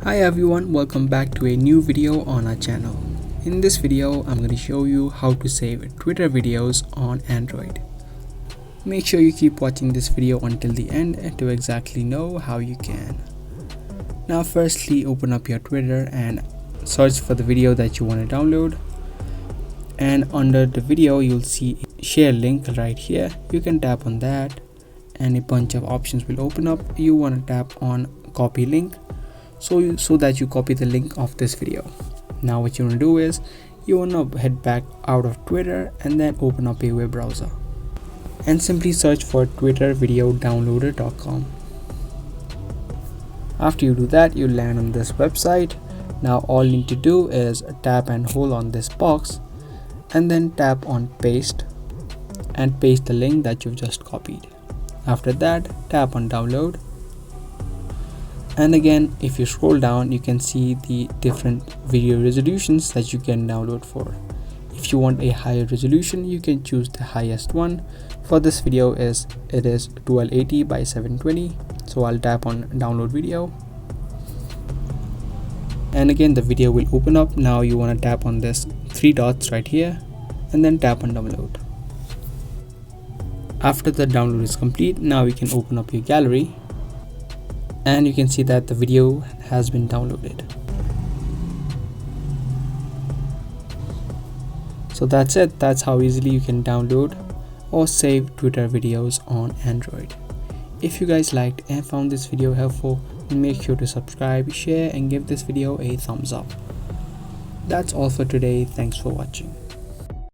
Hi everyone, welcome back to a new video on our channel. In this video, I'm going to show you how to save Twitter videos on Android. Make sure you keep watching this video until the end to exactly know how you can. Now firstly, open up your Twitter and search for the video that you want to download. And under the video, you'll see a share link right here. You can tap on that and a bunch of options will open up. You want to tap on copy link so that you copy the link of this video. Now what you want to do is you want to head back out of Twitter and then open up a web browser and simply search for twittervideodownloader.com. After you do that, you land on this website. Now all you need to do is tap and hold on this box and then tap on paste and paste the link that you've just copied. After that, tap on download. And again, if you scroll down, you can see the different video resolutions that you can download for. If you want a higher resolution, you can choose the highest one. For this video, it is 1280 by 720. So I'll tap on download video. And again, the video will open up. Now you want to tap on this three dots right here and then tap on download. After the download is complete, now you can open up your gallery. And you can see that the video has been downloaded. So that's it. That's how easily you can download or save Twitter videos on Android. If you guys liked and found this video helpful, make sure to subscribe, share and give this video a thumbs up. That's all for today. Thanks for watching.